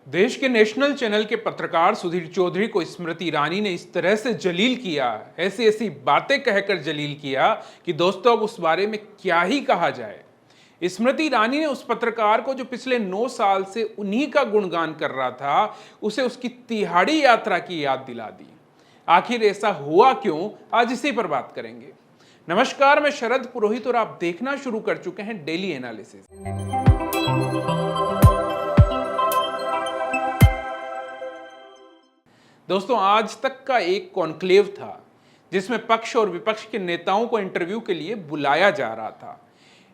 देश के national channel के पत्रकार सुधीर चौधरी को स्मृति ईरानी ने इस तरह से जलील किया, ऐसी ऐसी बातें कहकर जलील किया कि दोस्तों अब उस बारे में क्या ही कहा जाए। स्मृति ईरानी ने उस पत्रकार को जो पिछले 9 साल से उन्हीं का गुणगान कर रहा था, उसे उसकी तिहाड़ी यात्रा की याद दिला दी। आखिर ऐसा हुआ क्यों, आज इसी पर बात करेंगे। नमस्कार, मैं शरद पुरोहित और आप देखना शुरू कर चुके हैं डेली एनालिसिस। दोस्तों, आज तक का एक कॉन्क्लेव था जिसमें पक्ष और विपक्ष के नेताओं को इंटरव्यू के लिए बुलाया जा रहा था।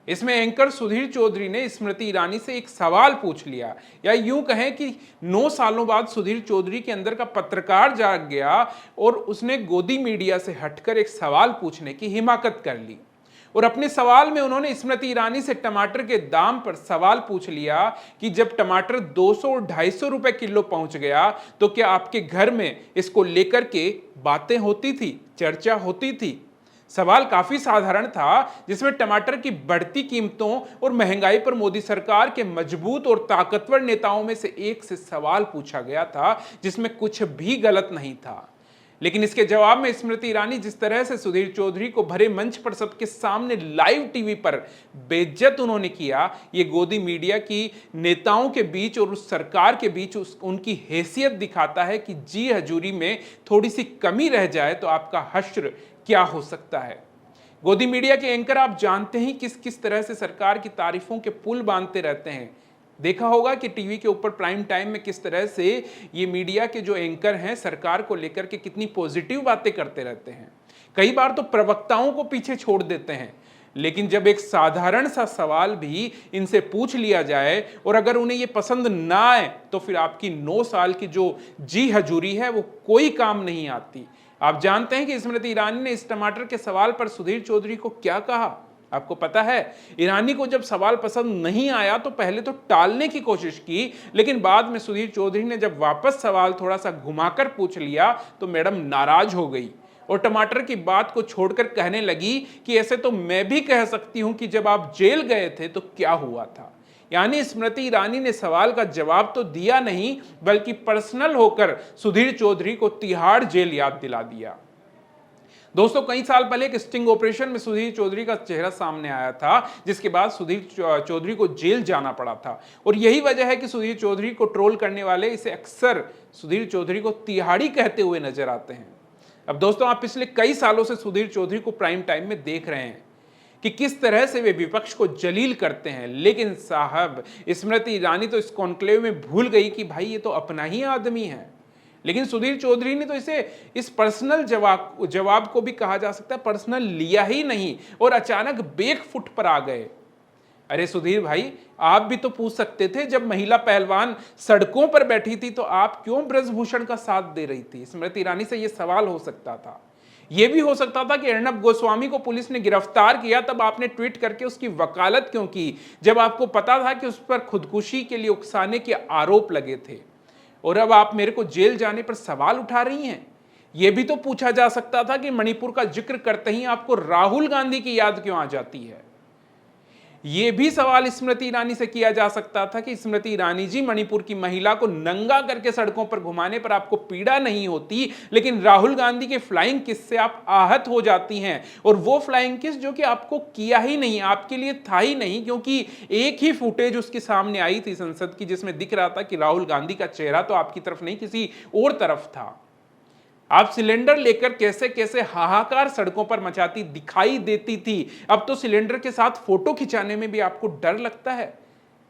इसमें एंकर सुधीर चौधरी ने स्मृति ईरानी से एक सवाल पूछ लिया, या यूं कहें कि 9 सालों बाद सुधीर चौधरी के अंदर का पत्रकार जाग गया और उसने गोदी मीडिया से हटकर एक सवाल पूछने की हिमाकत कर ली। और अपने सवाल में उन्होंने स्मृति ईरानी से टमाटर के दाम पर सवाल पूछ लिया कि जब टमाटर 200 और 250 रुपए किलो पहुंच गया तो क्या आपके घर में इसको लेकर के बातें होती थी, चर्चा होती थी। सवाल काफी साधारण था, जिसमें टमाटर की बढ़ती कीमतों और महंगाई पर मोदी सरकार के मजबूत और ताकतवर नेताओं में से एक से सवाल पूछा गया था, जिसमें कुछ भी गलत नहीं था। लेकिन इसके जवाब में स्मृति ईरानी जिस तरह से सुधीर चौधरी को भरे मंच पर सबके सामने लाइव टीवी पर बेइज्जत उन्होंने किया, ये गोदी मीडिया की नेताओं के बीच और उस सरकार के बीच उनकी हैसियत दिखाता है कि जी हजूरी में थोड़ी सी कमी रह जाए तो आपका हश्र क्या हो सकता है। गोदी मीडिया के एंकर आप जानते ही किस किस तरह से सरकार की तारीफों के पुल बांधते रहते हैं। देखा होगा कि टीवी के ऊपर प्राइम टाइम में किस तरह से ये मीडिया के जो एंकर हैं सरकार को लेकर के कितनी पॉजिटिव बातें करते रहते हैं। कई बार तो प्रवक्ताओं को पीछे छोड़ देते हैं, लेकिन जब एक साधारण सा सवाल भी इनसे पूछ लिया जाए और अगर उन्हें ये पसंद ना आए तो फिर आपकी 9 साल की जो जी हजूरी है वो कोई काम नहीं आती। आप जानते हैं कि स्मृति ईरानी ने इस टमाटर के सवाल पर सुधीर चौधरी को क्या कहा? आपको पता है, ईरानी को जब सवाल पसंद नहीं आया तो पहले तो टालने की कोशिश की, लेकिन बाद में सुधीर चौधरी ने जब वापस सवाल थोड़ा सा घुमाकर पूछ लिया तो मैडम नाराज हो गई और टमाटर की बात को छोड़कर कहने लगी कि ऐसे तो मैं भी कह सकती हूं कि जब आप जेल गए थे तो क्या हुआ था। यानी स्मृति ईरानी ने सवाल का जवाब तो दिया नहीं, बल्कि पर्सनल होकर सुधीर चौधरी को तिहाड़ जेल याद दिला दिया। दोस्तों, कई साल पहले एक स्टिंग ऑपरेशन में सुधीर चौधरी का चेहरा सामने आया था, जिसके बाद सुधीर चौधरी को जेल जाना पड़ा था। और यही वजह है कि सुधीर चौधरी को ट्रोल करने वाले इसे अक्सर सुधीर चौधरी को तिहाड़ी कहते हुए नजर आते हैं। अब दोस्तों, आप पिछले कई सालों से सुधीर चौधरी को प्राइम टाइम में देख रहे हैं कि किस तरह से वे विपक्ष को जलील करते हैं, लेकिन साहब स्मृति ईरानी तो इस कॉन्क्लेव में भूल गई कि भाई ये तो अपना ही आदमी है। लेकिन सुधीर चौधरी ने तो इसे इस पर्सनल जवाब को भी कहा जा सकता है पर्सनल लिया ही नहीं और अचानक बेक फुट पर आ गए। अरे सुधीर भाई, आप भी तो पूछ सकते थे, जब महिला पहलवान सड़कों पर बैठी थी तो आप क्यों ब्रजभूषण का साथ दे रही थी? स्मृति ईरानी से यह सवाल हो सकता था। यह भी हो सकता था कि अर्नब गोस्वामी को पुलिस ने गिरफ्तार किया, तब आपने ट्वीट करके उसकी वकालत क्यों की, जब आपको पता था कि उस पर खुदकुशी के लिए उकसाने के आरोप लगे थे। और अब आप मेरे को जेल जाने पर सवाल उठा रही हैं। यह भी तो पूछा जा सकता था कि मणिपुर का जिक्र करते ही आपको राहुल गांधी की याद क्यों आ जाती है। यह भी सवाल स्मृति ईरानी से किया जा सकता था कि स्मृति ईरानी जी, मणिपुर की महिला को नंगा करके सड़कों पर घुमाने पर आपको पीड़ा नहीं होती, लेकिन राहुल गांधी के फ्लाइंग किस से आप आहत हो जाती हैं। और वो फ्लाइंग किस जो कि आपको किया ही नहीं, आपके लिए था ही नहीं, क्योंकि एक ही फुटेज उसके सामने आई थी संसद की, जिसमें दिख रहा था कि राहुल गांधी का चेहरा तो आपकी तरफ नहीं किसी और तरफ था। आप सिलेंडर लेकर कैसे कैसे हाहाकार सड़कों पर मचाती दिखाई देती थी, अब तो सिलेंडर के साथ फोटो खिंचाने में भी आपको डर लगता है।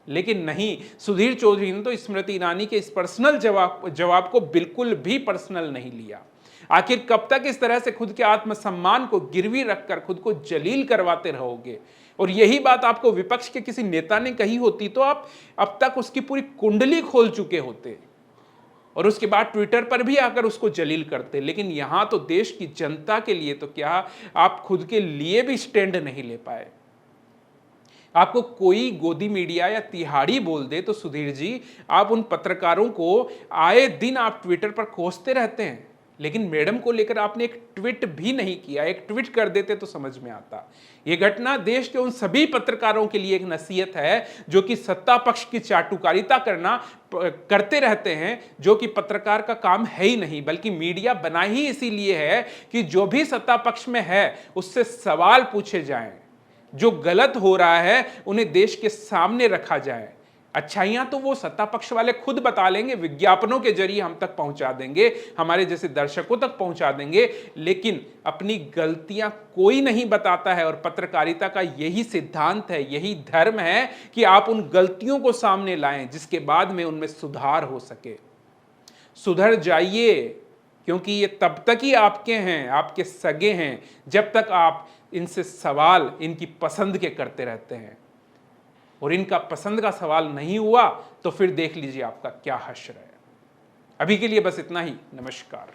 लेकिन नहीं, सुधीर चौधरी ने तो स्मृति ईरानी के इस पर्सनल जवाब को बिल्कुल भी पर्सनल नहीं लिया। आखिर कब तक इस तरह से खुद के आत्मसम्मान को गिरवी रखकर खुद को जलील करवाते रहोगे? और यही बात आपको विपक्ष के किसी नेता ने कही होती तो आप अब तक उसकी पूरी कुंडली खोल चुके होते और उसके बाद ट्विटर पर भी आकर उसको जलील करते। लेकिन यहां तो देश की जनता के लिए तो क्या, आप खुद के लिए भी स्टैंड नहीं ले पाए। आपको कोई गोदी मीडिया या तिहाड़ी बोल दे तो सुधीर जी, आप उन पत्रकारों को आए दिन आप ट्विटर पर कोसते रहते हैं, लेकिन मैडम को लेकर आपने एक ट्वीट भी नहीं किया। एक ट्वीट कर देते तो समझ में आता। यह घटना देश के उन सभी पत्रकारों के लिए एक नसीहत है जो कि सत्ता पक्ष की चाटुकारिता करते रहते हैं, जो कि पत्रकार का काम है ही नहीं, बल्कि मीडिया बना ही इसीलिए है कि जो भी सत्ता पक्ष में है उससे सवाल पूछे जाएं, जो गलत हो रहा है उन्हें देश के सामने रखा जाए। अच्छाइयां तो वो सत्ता पक्ष वाले खुद बता लेंगे, विज्ञापनों के जरिए हम तक पहुंचा देंगे, हमारे जैसे दर्शकों तक पहुंचा देंगे, लेकिन अपनी गलतियां कोई नहीं बताता है। और पत्रकारिता का यही सिद्धांत है, यही धर्म है कि आप उन गलतियों को सामने लाएं जिसके बाद में उनमें सुधार हो सके। सुधर जाइए, क्योंकि ये तब तक ही आपके हैं, आपके सगे हैं, जब तक आप इनसे सवाल इनकी पसंद के करते रहते हैं। और इनका पसंद का सवाल नहीं हुआ तो फिर देख लीजिए आपका क्या हश्र है। अभी के लिए बस इतना ही। नमस्कार।